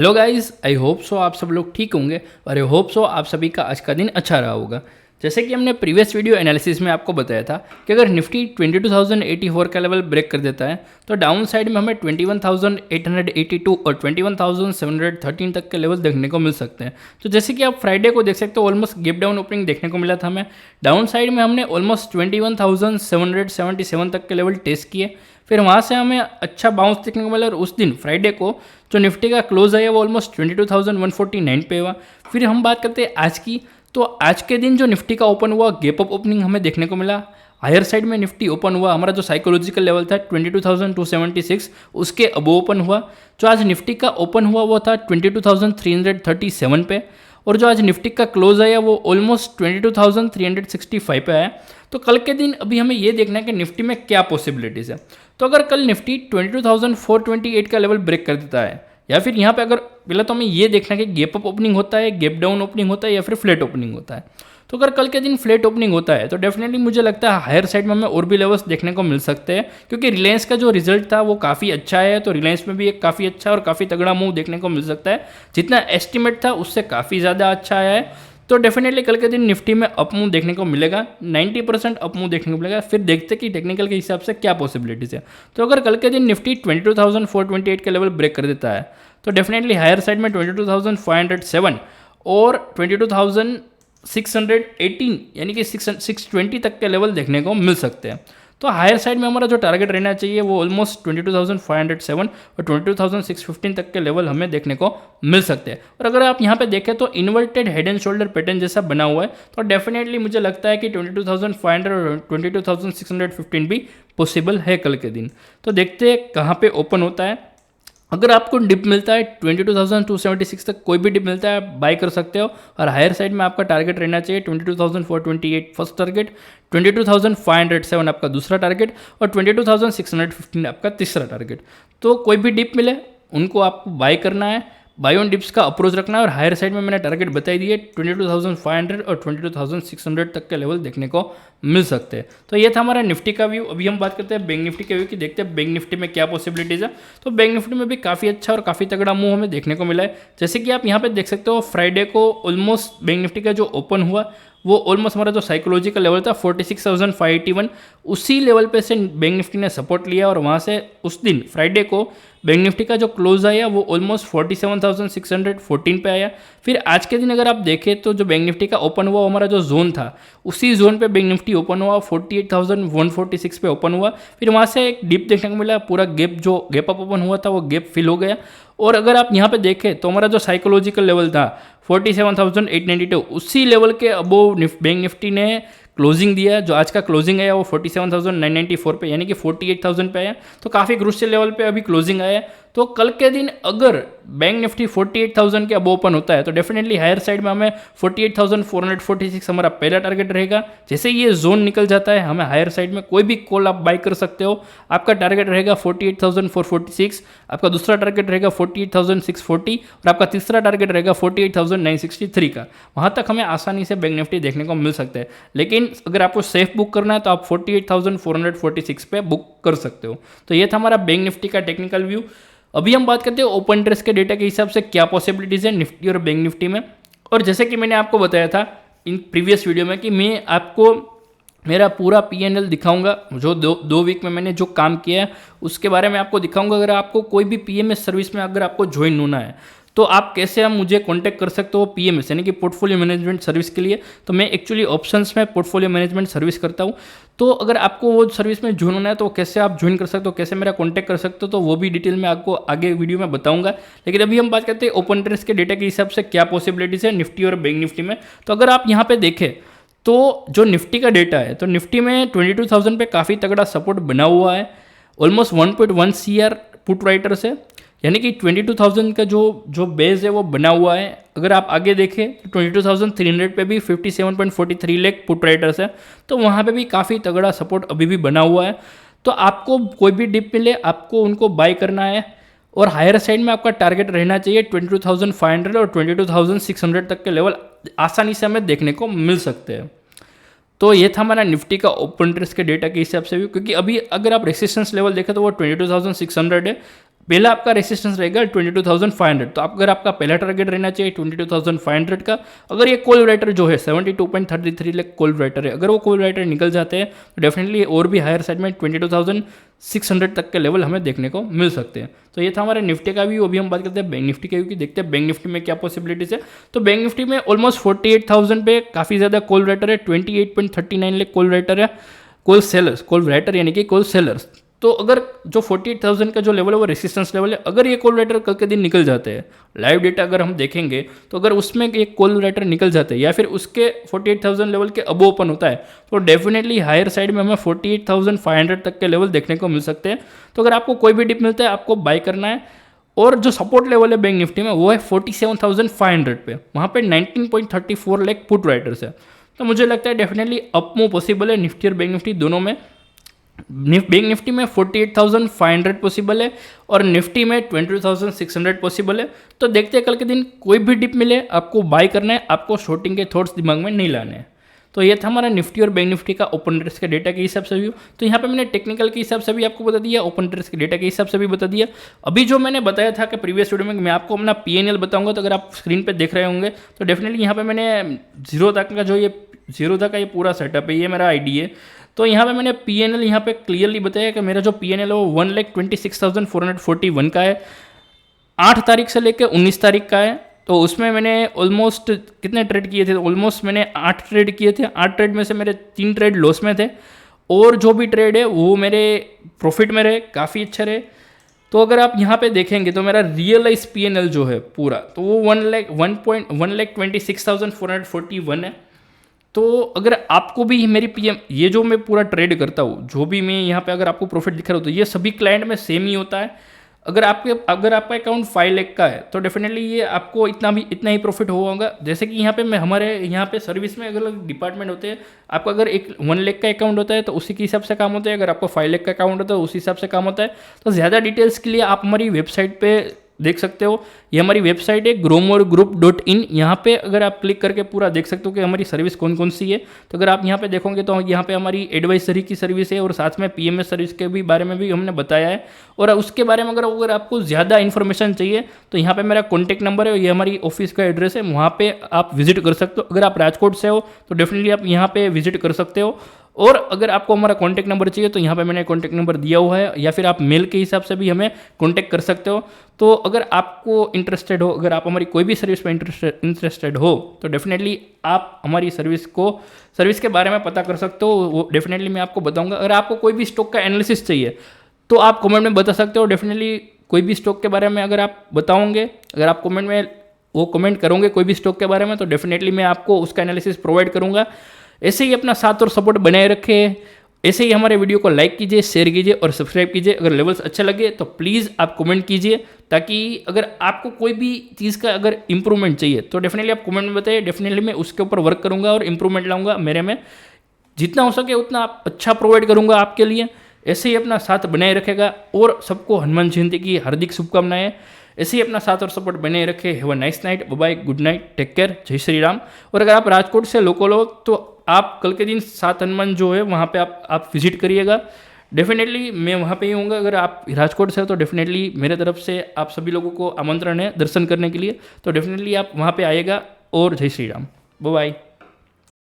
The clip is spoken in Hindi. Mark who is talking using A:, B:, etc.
A: Hello guys, I hope so आप सब लोग ठीक होंगे और आई होप सो आप सभी का आज का दिन अच्छा रहा होगा। जैसे कि हमने प्रीवियस वीडियो एनालिसिस में आपको बताया था कि अगर निफ्टी 22,084 का लेवल ब्रेक कर देता है तो डाउन साइड में हमें 21,882 और 21,713 तक के लेवल देखने को मिल सकते हैं। तो जैसे कि आप फ्राइडे को देख सकते हो, ऑलमोस्ट गैप डाउन ओपनिंग देखने को मिला था हमें। डाउन साइड में हमने ऑलमोस्ट 21,777 तक के लेवल टेस्ट किए, फिर वहाँ से हमें अच्छा बाउंस देखने को मिला और उस दिन फ्राइडे को जो निफ्टी का क्लोज आया वो ऑलमोस्ट 22,149 पे हुआ। फिर हम बात करते हैं आज की, तो आज के दिन जो निफ्टी का ओपन हुआ गैप अप ओपनिंग हमें देखने को मिला। हायर साइड में निफ्टी ओपन हुआ, हमारा जो साइकोलॉजिकल लेवल था 22,276 उसके अबो ओपन हुआ। जो आज निफ्टी का ओपन हुआ वो था 22,337 पे, और जो आज निफ्टी का क्लोज आया वो ऑलमोस्ट 22,365 पे आया। तो कल के दिन अभी हमें ये देखना है कि निफ्टी में क्या पॉसिबिलिटीज़ है। तो अगर कल निफ्टी 22,428 का लेवल ब्रेक कर देता है, या फिर यहाँ पे अगर पहले तो हमें ये देखना है कि गैप अप ओपनिंग होता है, गैप डाउन ओपनिंग होता है या फिर फ्लैट ओपनिंग होता है। तो अगर कल के दिन फ्लैट ओपनिंग होता है तो डेफिनेटली मुझे लगता है हायर साइड में हमें और भी लेवल्स देखने को मिल सकते हैं, क्योंकि रिलायंस का जो रिजल्ट था वो काफ़ी अच्छा है। तो रिलायंस में भी एक काफ़ी अच्छा और काफ़ी तगड़ा मूव देखने को मिल सकता है, जितना एस्टिमेट था उससे काफ़ी ज़्यादा अच्छा आया है। तो डेफिनेटली कल के दिन निफ्टी में अप मूव देखने को मिलेगा, 90% अप मूव देखने को मिलेगा। फिर देखते कि टेक्निकल के हिसाब से क्या पॉसिबिलिटीज़ है। तो अगर कल के दिन निफ्टी 22,428 के लेवल ब्रेक कर देता है तो डेफिनेटली हायर साइड में 22,507 और 22,618 यानी कि 620 तक के लेवल देखने को मिल सकते हैं। तो हायर साइड में हमारा जो टारगेट रहना चाहिए वो ऑलमोस्ट 22,507 और 22,615 तक के लेवल हमें देखने को मिल सकते हैं। और अगर आप यहाँ पे देखें तो inverted head and shoulder pattern जैसा बना हुआ है, तो डेफिनेटली मुझे लगता है कि 22,500 और 22,615 भी पॉसिबल है कल के दिन। तो देखते हैं कहाँ पे ओपन होता है। अगर आपको डिप मिलता है 22,276 तक, कोई भी डिप मिलता है आप बाय कर सकते हो। और हायर साइड में आपका टारगेट रहना चाहिए 22,428 फर्स्ट टारगेट, 22,507 आपका दूसरा टारगेट और 22,615 आपका तीसरा टारगेट। तो कोई भी डिप मिले उनको आपको बाय करना है, बाय ऑन डिप्स का अप्रोच रखना है। और हायर साइड में मैंने टारगेट बताई दिए 22,500 और 22,600 तक के लेवल देखने को मिल सकते हैं। तो ये था हमारा निफ्टी का व्यू। अभी हम बात करते हैं बैंक निफ्टी के व्यू की, देखते हैं बैंक निफ्टी में क्या पॉसिबिलिटीज़ है। तो बैंक निफ्टी में भी काफ़ी अच्छा और काफ़ी तगड़ा मूव हमें देखने को मिला है। जैसे कि आप यहाँ पे देख सकते हो, फ्राइडे को ऑलमोस्ट बैंक निफ्टी का जो ओपन हुआ वो ऑलमोस्ट हमारा जो साइकोलॉजिकल लेवल था 46,581 उसी लेवल पे से बैंक निफ्टी ने सपोर्ट लिया, और वहाँ से उस दिन फ्राइडे को बैंक निफ्टी का जो क्लोज आया वो ऑलमोस्ट 47,614 पे आया। फिर आज के दिन अगर आप देखें तो जो बैंक निफ्टी का ओपन हुआ हमारा जो जोन था उसी जोन पे बैंक निफ्टी ओपन हुआ, 48,146 पे ओपन हुआ। फिर वहाँ से एक डिप देखने को मिला, पूरा जो गैप अप ओपन हुआ था वो गैप फिल हो गया। और अगर आप यहाँ पे देखें तो हमारा जो साइकोलॉजिकल लेवल था 47,892 उसी लेवल के अबोव बैंक निफ्टी ने क्लोजिंग दिया। जो आज का क्लोजिंग आया वो 47,994 पे यानी कि 48,000 पे आया। तो काफ़ी क्रूशियल लेवल पे अभी क्लोजिंग आया है। तो कल के दिन अगर बैंक निफ्टी 48,000 के अब ओपन होता है तो डेफिनेटली हायर साइड में हमें 48,446 हमारा पहला टारगेट रहेगा। जैसे ये जोन निकल जाता है हमें हायर साइड में कोई भी कॉल आप बाय कर सकते हो। आपका टारगेट रहेगा 48,446, आपका दूसरा टारगेट रहेगा 48,640 और आपका तीसरा टारगेट रहेगा 48,963 का। वहाँ तक हमें आसानी से बैंक निफ्टी देखने को मिल सकता है। लेकिन अगर आपको सेफ बुक करना है तो आप 48,446 पे बुक कर सकते हो। तो ये था हमारा बैंक निफ्टी का टेक्निकल व्यू। अभी हम बात करते हैं ओपन इंटरेस्ट के डेटा के हिसाब से क्या पॉसिबिलिटीज़ है निफ्टी और बैंक निफ्टी में। और जैसे कि मैंने आपको बताया था इन प्रीवियस वीडियो में कि मैं आपको मेरा पूरा P&L दिखाऊंगा, जो दो वीक में मैंने जो काम किया है उसके बारे में आपको दिखाऊंगा। अगर आपको कोई भी PMS सर्विस में अगर आपको ज्वाइन होना है तो आप कैसे हम मुझे कांटेक्ट कर सकते हो PMS यानी कि पोर्टफोलियो मैनेजमेंट सर्विस के लिए। तो मैं एक्चुअली ऑप्शंस में पोर्टफोलियो मैनेजमेंट सर्विस करता हूँ। तो अगर आपको वो सर्विस में ज्वाइन होना है तो कैसे आप ज्वाइन कर सकते हो, कैसे मेरा कांटेक्ट कर सकते हो, तो वो भी डिटेल में आपको आगे वीडियो में बताऊंगा। लेकिन अभी हम बात करते हैं ओपन इंटरेस्ट के डेटा के हिसाब से क्या पॉसिबिलिटीज़ है निफ्टी और बैंक निफ्टी में। तो अगर आप यहाँ पे देखें तो जो निफ्टी का डेटा है तो निफ्टी में 22,000 पे काफ़ी तगड़ा सपोर्ट बना हुआ है। ऑलमोस्ट 1.1 CR पुट राइटर्स है, यानी कि 22,000 का जो बेस है वो बना हुआ है। अगर आप आगे देखें तो 22,300 पे भी 57.43 लाख पुट राइटर्स है, तो वहाँ पे भी काफ़ी तगड़ा सपोर्ट अभी भी बना हुआ है। तो आपको कोई भी डिप मिले आपको उनको बाय करना है। और हायर साइड में आपका टारगेट रहना चाहिए 22,500 और 22,600 तक के लेवल आसानी से हमें देखने को मिल सकते हैं। तो ये था हमारा निफ्टी का ओपन इंटरेस्ट के डेटा के हिसाब से भी, क्योंकि अभी अगर आप रेसिस्टेंस लेवल देखें तो वो 22,600 है। पहला आपका रेसिस्टेंस रहेगा 22,500। तो अगर आपका पहला टारगेट रहना चाहिए 22,500 का। अगर ये कॉल राइटर जो है 72.33 लाख कॉल राइटर है, अगर वो कॉल राइटर निकल जाते हैं तो डेफिनेटली और भी हायर साइड में 22,600 तक के लेवल हमें देखने को मिल सकते हैं। तो ये था हमारे निफ्टी का व्यू। अभी हम बात करते हैं बैंक निफ्टी का व्यू, देखते हैं बैंक निफ्टी में क्या पॉसिबिलिटीज है। तो बैंक निफ्टी में ऑलमोस्ट 48,000 पे काफ़ी ज़्यादा कॉल राइटर है, 28.39 लाख कॉल राइटर है, कॉल सेलर्स, कॉल राइटर यानी कि कॉल सेलर्स। तो अगर जो 48,000 का जो लेवल है वो रेसिस्टेंस लेवल है, अगर ये कॉल राइटर कल के दिन निकल जाते हैं, लाइव डेटा अगर हम देखेंगे तो अगर उसमें एक कॉल राइटर निकल जाते हैं या फिर उसके 48,000 लेवल के अबो ओपन होता है तो डेफिनेटली हायर साइड में हमें 48,500 तक के लेवल देखने को मिल सकते हैं। तो अगर आपको कोई भी डिप मिलता है आपको बाय करना है। और जो सपोर्ट लेवल है बैंक निफ्टी में वो है 47,500 पे, वहाँ पे 19.34 लाख पुट राइटर्स है। तो मुझे लगता है डेफिनेटली अप मूव पॉसिबल है निफ्टी और बैंक निफ्टी दोनों में। बैंक निफ्टी में 48,500 पॉसिबल है और निफ्टी में 22,600 पॉसिबल है। तो देखते हैं कल के दिन कोई भी डिप मिले आपको बाय करना है, आपको शॉर्टिंग के थॉट्स दिमाग में नहीं लाने हैं। तो ये था हमारा निफ्टी और बैंक निफ्टी का ओपन इंटरेस्ट के डेटा के हिसाब से व्यू। तो यहाँ पे मैंने टेक्निकल के हिसाब से भी आपको बता दिया, ओपन इंटरेस्ट के डेटा के हिसाब से भी बता दिया। अभी जो मैंने बताया था कि प्रीवियस वीडियो में मैं आपको अपना पीएनएल बताऊंगा, तो अगर आप स्क्रीन पे देख रहे होंगे तो डेफिनेटली यहाँ पे मैंने जीरो तक का जो ये जीरो तक का ये पूरा सेटअप है, ये मेरा आईडी है। तो यहाँ पे मैंने पीएनएल यहाँ पे क्लियरली बताया कि मेरा जो पीएनएल है वो 1,26,441 का है, 8 तारीख से लेकर 19 तारीख का है। तो उसमें मैंने ऑलमोस्ट कितने ट्रेड किए थे, ऑलमोस्ट मैंने 8 ट्रेड किए थे। 8 ट्रेड में से मेरे 3 ट्रेड लॉस में थे और जो भी ट्रेड है वो मेरे प्रॉफिट में रहे, काफ़ी अच्छे रहे। तो अगर आप यहाँ पे देखेंगे तो मेरा रियलाइज पीएनएल जो है पूरा, तो वो 1,26,441 है। तो अगर आपको भी मेरी पीएम ये जो मैं पूरा ट्रेड करता हूँ, जो भी मैं यहाँ पे अगर आपको प्रॉफिट दिखा रहा हूँ तो ये सभी क्लाइंट में सेम ही होता है। अगर आपका अकाउंट 5 लाख का है तो डेफिनेटली ये आपको इतना ही प्रॉफिट होगा। जैसे कि यहाँ पे मैं हमारे यहाँ पे सर्विस में अलग अलग डिपार्टमेंट होते हैं। आपका अगर 1 लाख का अकाउंट होता है तो उसी के हिसाब से काम होता है, अगर आपको 5 लाख का अकाउंट होता है तो उसी हिसाब से काम होता है। तो ज़्यादा डिटेल्स के लिए आप हमारी वेबसाइट पर देख सकते हो। ये हमारी वेबसाइट है growmorgroup.in। यहाँ पे अगर आप क्लिक करके पूरा देख सकते हो कि हमारी सर्विस कौन कौन सी है। तो अगर आप यहाँ पे देखोगे तो यहाँ पे हमारी एडवाइजरी की सर्विस है और साथ में पीएमएस सर्विस के भी बारे में भी हमने बताया है। और उसके बारे में अगर आपको ज़्यादा इन्फॉर्मेशन चाहिए तो यहाँ पे मेरा कॉन्टैक्ट नंबर है, ये हमारी ऑफिस का एड्रेस है, वहाँ पे आप विजिट कर सकते हो। अगर आप राजकोट से हो तो डेफिनेटली आप यहाँ पे विजिट कर सकते हो। और अगर आपको हमारा कॉन्टैक्ट नंबर चाहिए तो यहाँ पे मैंने कॉन्टैक्ट नंबर दिया हुआ है, या फिर आप मेल के हिसाब से भी हमें कॉन्टैक्ट कर सकते हो। तो अगर आपको इंटरेस्टेड हो, अगर आप हमारी कोई भी सर्विस में इंटरेस्टेड हो तो डेफिनेटली आप हमारी सर्विस के बारे में पता कर सकते हो, वो डेफिनेटली मैं आपको बताऊंगा। अगर आपको कोई भी स्टॉक का एनालिसिस चाहिए तो आप कमेंट में बता सकते हो। डेफिनेटली कोई भी स्टॉक के बारे में अगर आप बताओगे, अगर आप कमेंट में वो कमेंट करोगे कोई भी स्टॉक के बारे में, तो डेफिनेटली मैं आपको उसका एनालिसिस प्रोवाइड करूंगा। ऐसे ही अपना साथ और सपोर्ट बनाए रखें। ऐसे ही हमारे वीडियो को लाइक कीजिए, शेयर कीजिए और सब्सक्राइब कीजिए। अगर लेवल्स अच्छे लगे तो प्लीज़ आप कमेंट कीजिए, ताकि अगर आपको कोई भी चीज़ का अगर इंप्रूवमेंट चाहिए तो डेफिनेटली आप कमेंट में बताइए। डेफिनेटली मैं उसके ऊपर वर्क करूंगा और इंप्रूवमेंट लाऊंगा। मेरे में जितना हो सके उतना अच्छा प्रोवाइड करूंगा आपके लिए। ऐसे ही अपना साथ बनाए रखेगा और सबको हनुमान जयंती की हार्दिक शुभकामनाएं। ऐसे ही अपना साथ और सपोर्ट बने रखे। Have a nice night, bye, good night, take care, जय श्री राम। और अगर आप राजकोट से लोकल हो तो आप कल के दिन 7 हनुमान जो है वहाँ पे आप विजिट करिएगा। डेफिनेटली मैं वहाँ पे ही हूँगा। अगर आप राजकोट से हो तो डेफिनेटली मेरे तरफ से आप सभी लोगों को आमंत्रण है दर्शन करने के लिए। तो डेफिनेटली आप वहाँ पे आइएगा और जय श्री राम, बाय।